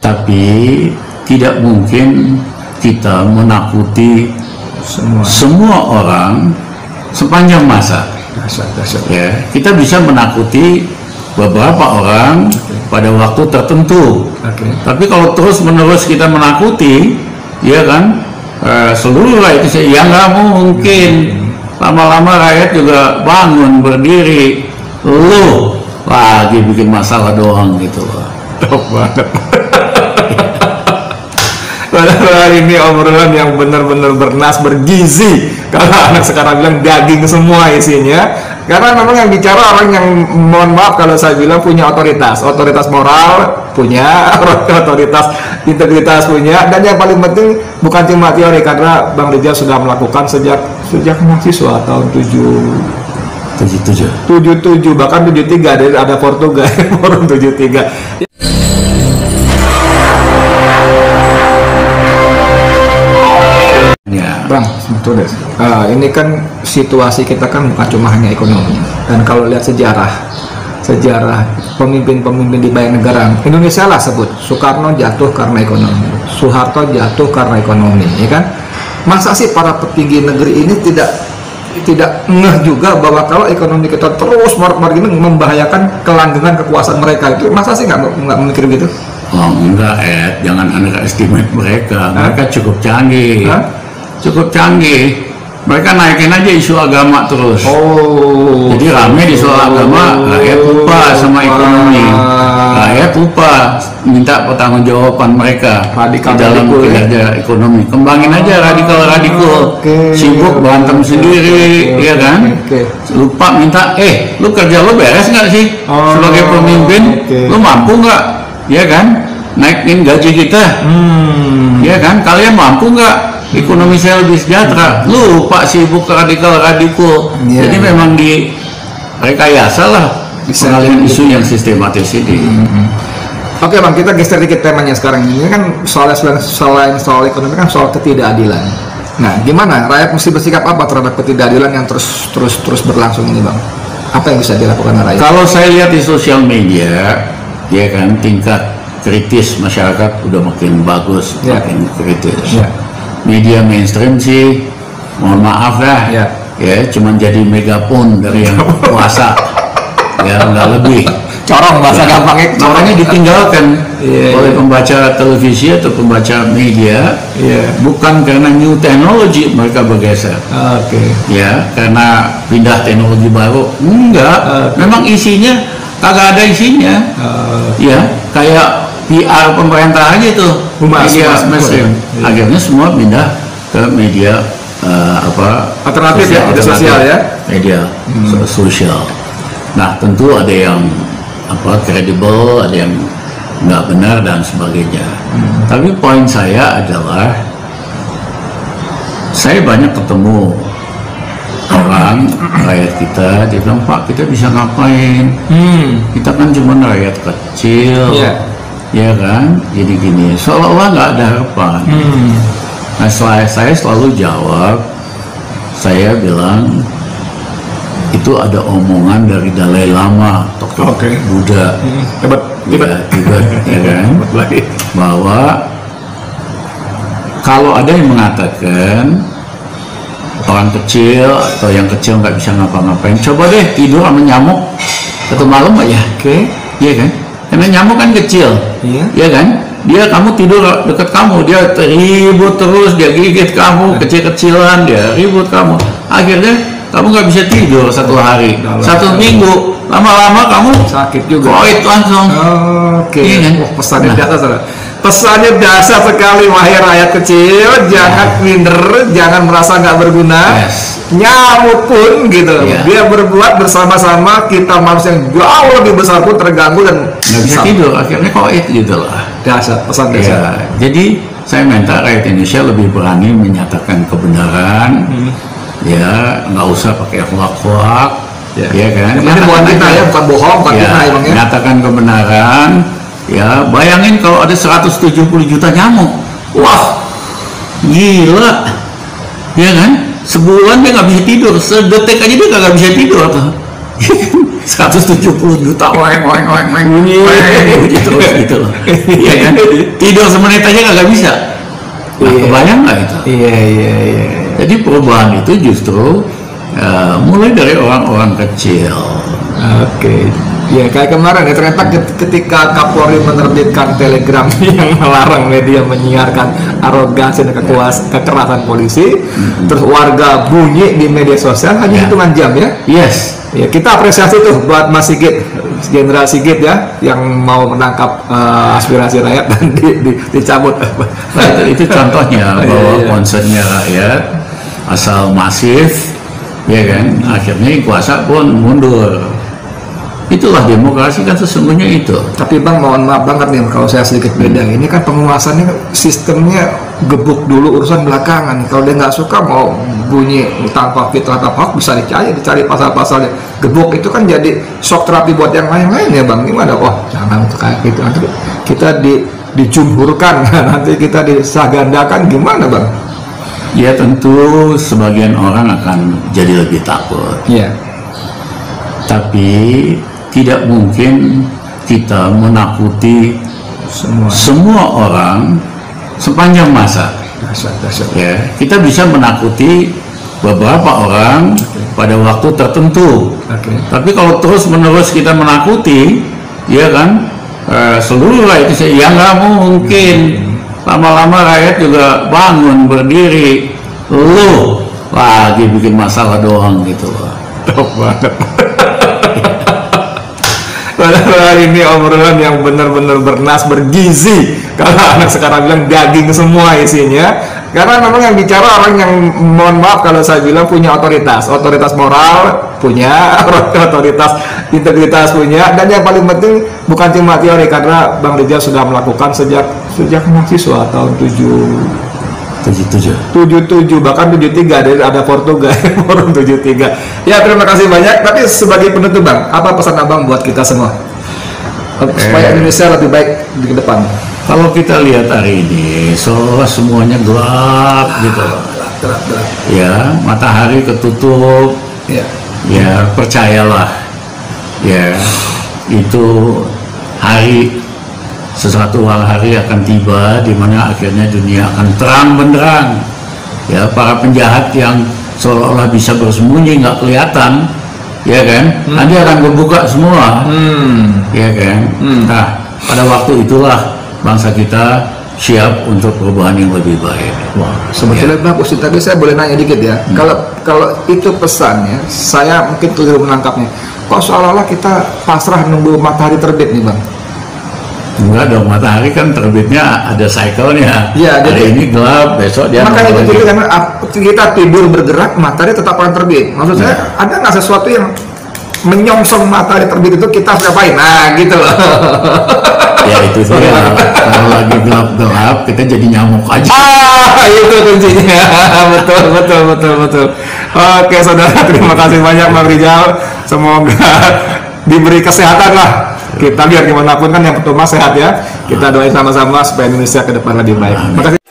Tapi tidak mungkin kita menakuti semua orang sepanjang masa. Ya, kita bisa menakuti beberapa orang pada waktu tertentu. Tapi kalau terus-menerus kita menakuti, ya kan, seluruh rakyat itu ya nggak mungkin. Lama-lama rakyat juga bangun berdiri. Lu lagi bikin masalah doang gitu loh. Top banget. Padahal ini obrolan yang benar-benar bernas, bergizi. Kalau anak sekarang bilang daging semua isinya. Karena memang yang bicara orang yang, mohon maaf kalau saya bilang, punya otoritas moral punya, otoritas integritas punya, dan yang paling penting bukan cuma teori, karena Bang Rijal sudah melakukan sejak mahasiswa tahun 77, bahkan 73, ada Portugal forum 73. Ya. Bang, sebetulnya ini kan situasi kita kan bukan cuma hanya ekonomi, dan kalau lihat sejarah pemimpin-pemimpin di banyak negara, Indonesia lah sebut, Soekarno jatuh karena ekonomi, Soeharto jatuh karena ekonomi, ya kan? Masa sih para petinggi negeri ini tidak ngeh juga bahwa kalau ekonomi kita terus begini membahayakan kelanggengan kekuasaan mereka? Itu masa sih nggak mikir gitu? Oh enggak, jangan underestimate mereka. Mereka cukup canggih. Cukup canggih. Mereka naikin aja isu agama terus. Jadi rame di soal agama, rakyat lupa sama ekonomi. Rakyat lupa minta pertanggungjawaban mereka di dalam kinerja ekonomi. Kembangin aja radikal. Sibuk berantem sendiri, ya kan? Lupa minta, lu kerja lu beres nggak sih? Sebagai pemimpin, lu mampu nggak? Ya kan? Naikin gaji kita. Ya kan? Kalian mampu nggak? Ekonomi saya lebih sejahtera. Lupa sibuk radikal. Jadi memang di rekayasa lah pengalihan isu yang sistematis ini. Oke Bang, kita geser dikit temanya sekarang. Ini kan selain soal ekonomi kan soal ketidakadilan. Nah, gimana rakyat mesti bersikap apa terhadap ketidakadilan yang terus berlangsung ini, Bang? Apa yang bisa dilakukan rakyat? Kalau saya lihat di sosial media, ya kan, tingkat kritis masyarakat udah makin bagus, makin kritis. Media mainstream sih, mohon maaf ya, cuman jadi megapon dari yang kuasa, ya nggak lebih. Corong bahasa gampangnya, makanya ditinggalkan oleh pembaca televisi atau pembaca media, bukan karena new technology mereka bergeser, ya karena pindah teknologi baru, enggak, memang isinya kagak ada isinya, ya kayak PR pemerintah aja tuh, media mainstream. Akhirnya semua pindah ke media alternatif, media sosial ya, media sosial. Nah tentu ada yang kredibel, ada yang nggak benar dan sebagainya. Tapi poin saya adalah, saya banyak ketemu orang rakyat kita, dia bilang, Pak kita bisa ngapain? Kita kan cuma rakyat kecil. Ya kan, jadi gini, seolah-olah nggak ada harapan. Nah saya selalu jawab, saya bilang itu ada omongan dari Dalai Lama, tokoh Buddha, hebat, ya kan, bahwa kalau ada yang mengatakan orang kecil atau yang kecil nggak bisa ngapa-ngapain, coba deh tidur sama nyamuk satu malam aja, iya kan? Karena nyamuk kan kecil, ya kan? Kamu tidur dekat kamu, dia ribut terus, dia gigit kamu, kecil-kecilan, dia ribut kamu. Akhirnya kamu nggak bisa tidur satu hari, satu minggu, lama-lama kamu sakit juga. Koit langsung. Iya kan? Pesannya dasar. Pesannya dasar sekali, wahai rakyat kecil, jangan minder, jangan merasa nggak berguna. Nyamuk pun gitu, dia berbuat bersama-sama, kita manusia yang jauh lebih besar pun terganggu dan nggak bisa tidur, akhirnya koit gitu lah. Dasar, pesan dasar. Jadi saya minta rakyat Indonesia lebih berani menyatakan kebenaran, ya nggak usah pakai hoak-hoak, ya kan? Ini bukan kita ya, bukan bohong, bukan kita emangnya. Menyatakan kebenaran. Ya, bayangin kalau ada 170 juta nyamuk, wah, gila, ya kan? Sebulan dia nggak bisa tidur, sedetik aja dia nggak bisa tidur tuh. 170 juta weng bunyi terus gitu loh. Iya kan? Tidur semenit aja nggak bisa. Nah, kebayang nggak itu? Iya. Jadi perubahan itu justru mulai dari orang-orang kecil. Oke. Ya kayak kemarin ya, ternyata ketika Kapolri menerbitkan telegram yang melarang media menyiarkan arogansi dan kekerasan polisi, terus warga bunyi di media sosial hanya hitungan jam ya. Yes. Ya kita apresiasi tuh buat Mas Sigit, Jenderal Sigit ya, yang mau menangkap aspirasi rakyat dan dicabut. Nah, itu contohnya bahwa concernnya rakyat asal masif, ya kan, akhirnya kuasa pun mundur. Itulah demokrasi kan sesungguhnya itu. Tapi Bang, mohon maaf banget nih kalau saya sedikit beda. Ini kan penguasannya sistemnya gebuk dulu urusan belakangan. Kalau dia nggak suka mau bunyi tanpa fitrah tanpa hak bisa dicari pasal-pasalnya. Gebuk itu kan jadi shock terapi buat yang lain-lain ya Bang. Gimana? Wah jangan kayak gitu. Nanti kita dicumburkan, nanti kita disagandakan gimana Bang? Ya tentu sebagian orang akan jadi lebih takut. Iya. Tapi tidak mungkin kita menakuti semua orang sepanjang masa. Ya, kita bisa menakuti beberapa orang pada waktu tertentu. Tapi kalau terus-menerus kita menakuti, ya kan, seluruh rakyat itu ya nggak mungkin. Lama-lama rakyat juga bangun berdiri, lu lagi bikin masalah doang gitu loh. Top banget. Padahal ini obrolan yang benar-benar bernas, bergizi. Kalau anak sekarang bilang daging semua isinya. Karena memang yang bicara orang yang, mohon maaf kalau saya bilang, punya otoritas moral punya, otoritas integritas punya, dan yang paling penting bukan cuma teori, karena Bang Rijal sudah melakukan sejak mahasiswa tahun 77 bahkan 73 ada Portugal forum 73. Ya terima kasih banyak. Tapi sebagai penutup Bang, apa pesan Abang buat kita semua supaya Indonesia lebih baik di depan? Kalau kita lihat hari ini seolah semuanya gelap gitu loh. Gelap. Ya, matahari ketutup. Ya percayalah, ya itu sesuatu hari akan tiba di mana akhirnya dunia akan terang benderang. Ya, para penjahat yang seolah-olah bisa bersembunyi nggak kelihatan, ya kan, nanti akan kebuka semua, ya kan. Nah, pada waktu itulah bangsa kita siap untuk perubahan yang lebih baik. Wah, sebetulnya bagus. Tapi saya boleh nanya dikit ya. Kalau itu pesannya, saya mungkin keliru menangkapnya. Kok seolah-olah kita pasrah nunggu matahari terbit nih Bang? Enggak dong, matahari kan terbitnya ada cycle-nya. Ya, hari ini gelap, besok dia makanya itu jadi karena kita tidur bergerak, matahari tetap akan terbit. Maksud saya, ada nggak sesuatu yang menyongsong matahari terbit itu kita harus ngapain? Nah, gitu loh. Ya itu dia. Kalau lagi gelap-gelap, kita jadi nyamuk aja. Itu kuncinya. Betul. Oke, saudara, terima kasih banyak Bang Rijal. Semoga diberi kesehatan lah. Kita biar gimana pun kan yang pertama sehat ya. Kita doain sama-sama supaya Indonesia ke depan lebih baik. Terima kasih.